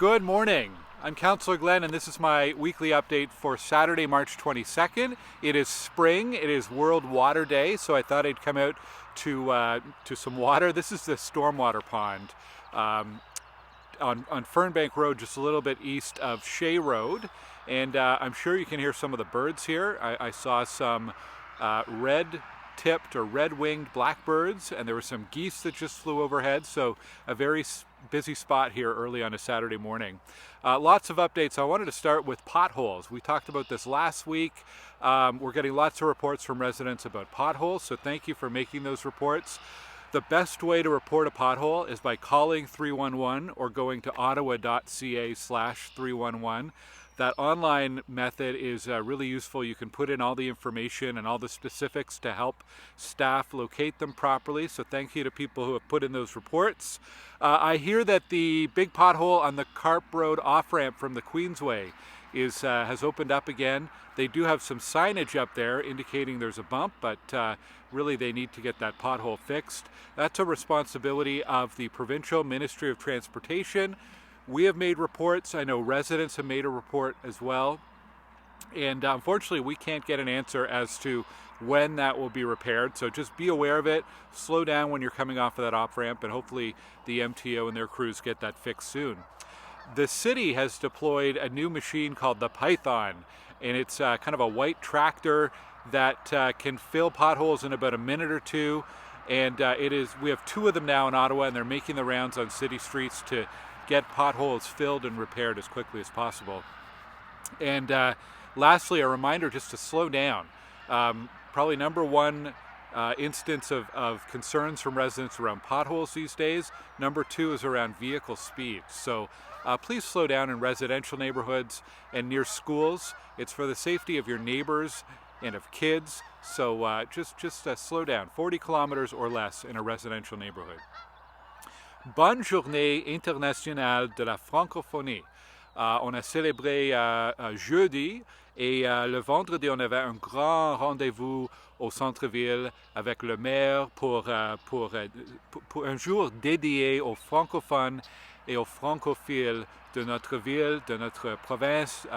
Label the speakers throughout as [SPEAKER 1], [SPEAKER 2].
[SPEAKER 1] Good morning. I'm Councillor Glen, and this is my weekly update for Saturday, March 22nd. It is spring. It is World Water Day, so I thought I'd come out to some water. This is the stormwater pond on Fernbank Road, just a little bit east of Shea Road. And I'm sure you can hear some of the birds here. I saw some red-tipped or red-winged blackbirds, and there were some geese that just flew overhead, so a very busy spot here early on a Saturday morning. Lots of updates. I wanted to start with potholes. We talked about this last week. We're getting lots of reports from residents about potholes, so thank you for making those reports. The best way to report a pothole is by calling 311 or going to ottawa.ca/311. That online method is really useful. You can put in all the information and all the specifics to help staff locate them properly. So thank you to people who have put in those reports. I hear that the big pothole on the Carp Road off-ramp from the Queensway has opened up again. They do have some signage up there indicating there's a bump, but really they need to get that pothole fixed. That's a responsibility of the Provincial Ministry of Transportation. We have made reports. I know residents have made a report as well. And unfortunately, we can't get an answer as to when that will be repaired. So just be aware of it. Slow down when you're coming off of that off-ramp, and hopefully the MTO and their crews get that fixed soon. The city has deployed a new machine called the Python, and it's kind of a white tractor that can fill potholes in about a minute or two. And we have two of them now in Ottawa, and they're making the rounds on city streets to get potholes filled and repaired as quickly as possible. And lastly, a reminder just to slow down. Probably number one instance of concerns from residents around potholes these days. Number two is around vehicle speed. So please slow down in residential neighborhoods and near schools. It's for the safety of your neighbors and of kids. So just slow down, 40 kilometers or less in a residential neighborhood. Bonne Journée Internationale de la Francophonie. On a célébré jeudi et le vendredi, on avait un grand rendez-vous au centre-ville avec le maire pour un jour dédié aux francophones et aux francophiles de notre ville, de notre province,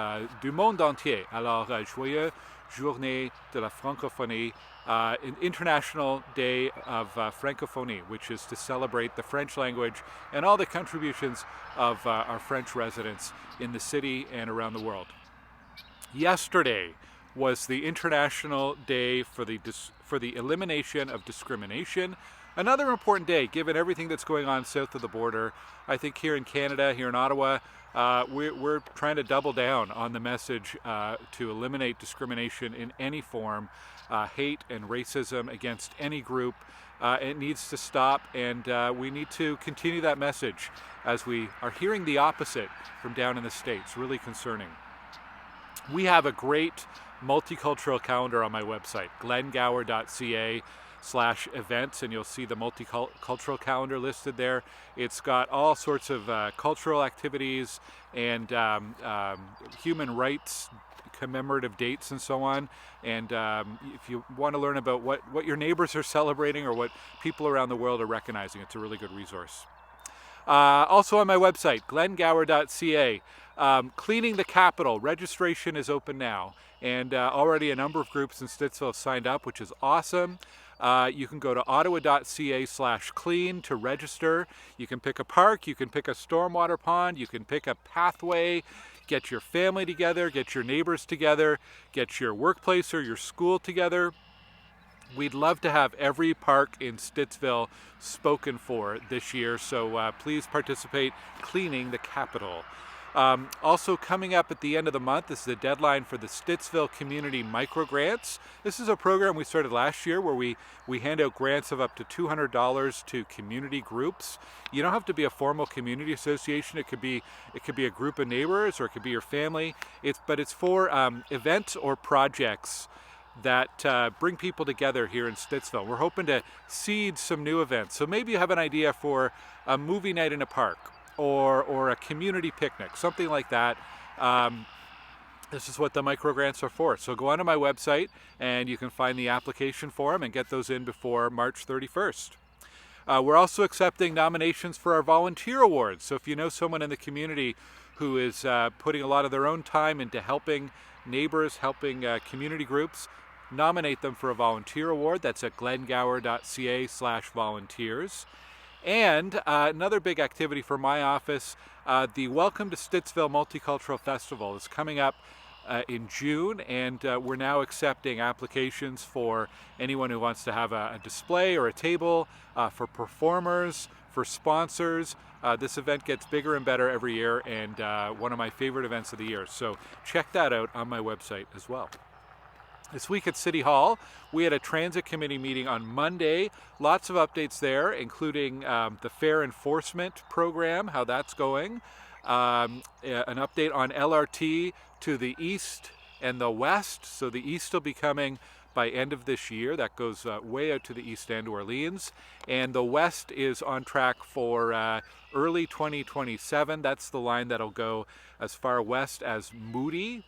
[SPEAKER 1] du monde entier. Alors, joyeux Journée de la Francophonie, an International Day of Francophonie, which is to celebrate the French language and all the contributions of our French residents in the city and around the world. Yesterday was the International Day for the Elimination of Discrimination. Another important day, given everything that's going on south of the border. I think here in Canada, here in Ottawa, we're trying to double down on the message to eliminate discrimination in any form, hate and racism against any group. It needs to stop, and we need to continue that message as we are hearing the opposite from down in the States. Really concerning. We have a great multicultural calendar on my website, glengower.ca/events, and you'll see the multicultural calendar listed there. It's got all sorts of cultural activities and human rights commemorative dates and so on. And if you want to learn about what your neighbors are celebrating or what people around the world are recognizing, it's a really good resource. Also on my website, glengower.ca, cleaning the Capitol. Registration is open now, and already a number of groups in Stittsville have signed up, which is awesome. You can go to ottawa.ca/clean to register. You can pick a park, you can pick a stormwater pond, you can pick a pathway, get your family together, get your neighbors together, get your workplace or your school together. We'd love to have every park in Stittsville spoken for this year, so please participate cleaning the Capitol. Also coming up at the end of the month is the deadline for the Stittsville Community Microgrants. This is a program we started last year where we hand out grants of up to $200 to community groups. You don't have to be a formal community association. It could be a group of neighbors, or it could be your family. But it's for events or projects that bring people together here in Stittsville. We're hoping to seed some new events. So maybe you have an idea for a movie night in a park, or a community picnic, something like that. This is what the microgrants are for. So go onto my website and you can find the application form and get those in before March 31st. We're also accepting nominations for our volunteer awards. So if you know someone in the community who is putting a lot of their own time into helping neighbors, helping community groups, nominate them for a volunteer award. That's at glengower.ca/volunteers. And another big activity for my office, the Welcome to Stittsville Multicultural Festival is coming up in June, and we're now accepting applications for anyone who wants to have a display or a table, for performers, for sponsors. This event gets bigger and better every year, and one of my favorite events of the year. So check that out on my website as well. This week at City Hall, we had a transit committee meeting on Monday. Lots of updates there, including the fare enforcement program, how that's going. An update on LRT to the east and the west. So the east will be coming by end of this year. That goes way out to the east end, Orleans. And the west is on track for early 2027. That's the line that'll go as far west as Moody,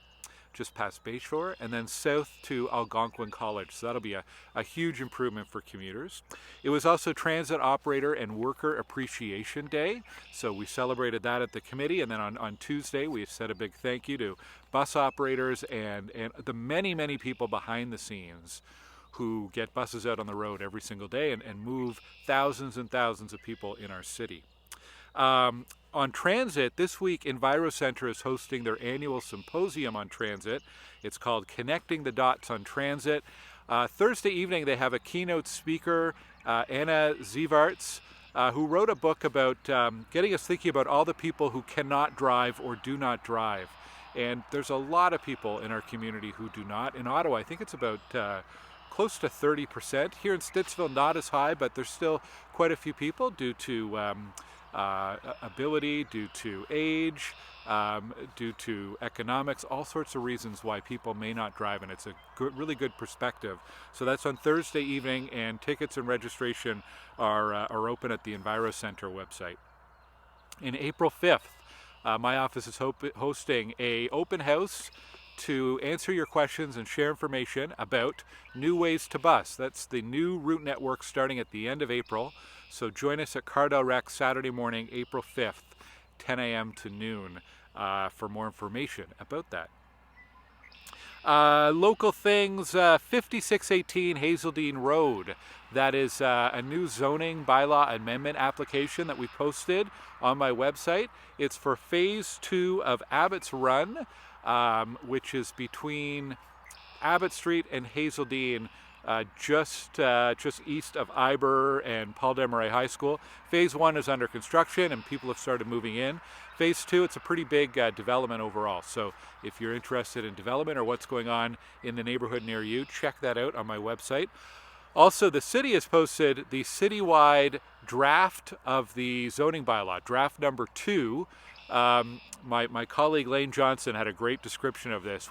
[SPEAKER 1] just past Bayshore, and then south to Algonquin College. So that'll be a huge improvement for commuters. It was also Transit Operator and Worker Appreciation Day. So we celebrated that at the committee, and then on Tuesday we said a big thank you to bus operators and the many people behind the scenes who get buses out on the road every single day and move thousands and thousands of people in our city. On transit, this week EnviroCentre is hosting their annual symposium on transit. It's called Connecting the Dots on Transit. Thursday evening they have a keynote speaker, Anna Zievarts, who wrote a book about getting us thinking about all the people who cannot drive or do not drive. And there's a lot of people in our community who do not. In Ottawa, I think it's about close to 30%. Here in Stittsville, not as high, but there's still quite a few people due to ability, due to age, due to economics, all sorts of reasons why people may not drive, and it's a really good perspective. So that's on Thursday evening, and tickets and registration are open at the EnviroCentre website. In April 5th, my office is hosting a open house to answer your questions and share information about new ways to bus. That's the new route network starting at the end of April. So join us at Cardell Rec Saturday morning, April 5th, 10 a.m. to noon for more information about that. Local things, 5618 Hazeldean Road. That is a new zoning bylaw amendment application that we posted on my website. It's for Phase 2 of Abbott's Run, which is between Abbott Street and Hazeldean, just east of Iber and Paul Desmarais High School. Phase 1 is under construction and people have started moving in. Phase 2, it's a pretty big development overall. So if you're interested in development or what's going on in the neighborhood near you, check that out on my website. Also, the city has posted the citywide draft of the zoning bylaw, draft number 2. My colleague Lane Johnson had a great description of this,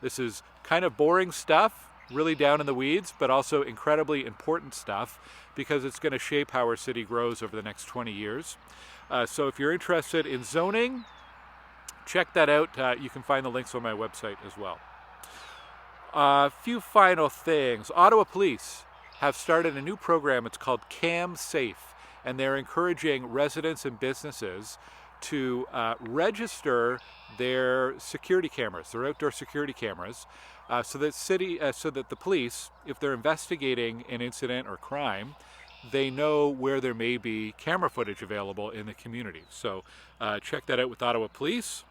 [SPEAKER 1] this is kind of boring stuff, really down in the weeds, but also incredibly important stuff because it's going to shape how our city grows over the next 20 years. So if you're interested in zoning, check that out. You can find the links on my website as well. A few final things. Ottawa Police have started a new program. It's called CAMSafe, and they're encouraging residents and businesses to register their security cameras, their outdoor security cameras, so that the police, if they're investigating an incident or crime, they know where there may be camera footage available in the community. So check that out with Ottawa Police.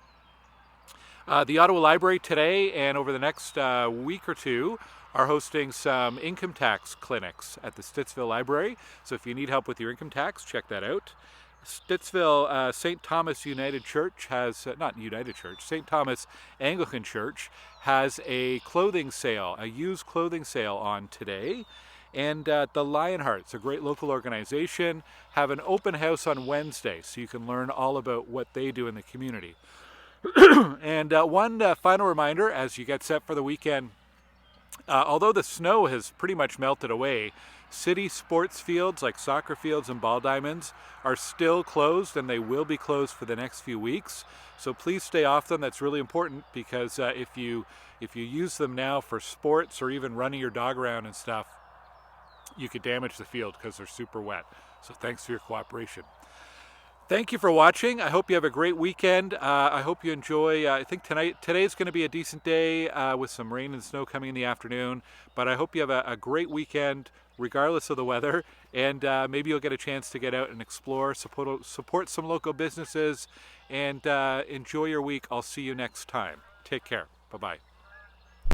[SPEAKER 1] The Ottawa Library today and over the next week or two are hosting some income tax clinics at the Stittsville Library. So if you need help with your income tax, check that out. Stittsville St. Thomas United Church has, St. Thomas Anglican Church has a clothing sale, a used clothing sale on today. And the Lionhearts, a great local organization, have an open house on Wednesday, so you can learn all about what they do in the community. And one final reminder as you get set for the weekend, although the snow has pretty much melted away, city sports fields like soccer fields and ball diamonds are still closed, and they will be closed for the next few weeks. So please stay off them. That's really important because if you use them now for sports or even running your dog around and stuff, you could damage the field because they're super wet. So thanks for your cooperation. Thank you for watching. I hope you have a great weekend. I hope you enjoy. I think today's going to be a decent day with some rain and snow coming in the afternoon. But I hope you have a great weekend, regardless of the weather. And maybe you'll get a chance to get out and explore, support some local businesses, and enjoy your week. I'll see you next time. Take care. Bye-bye.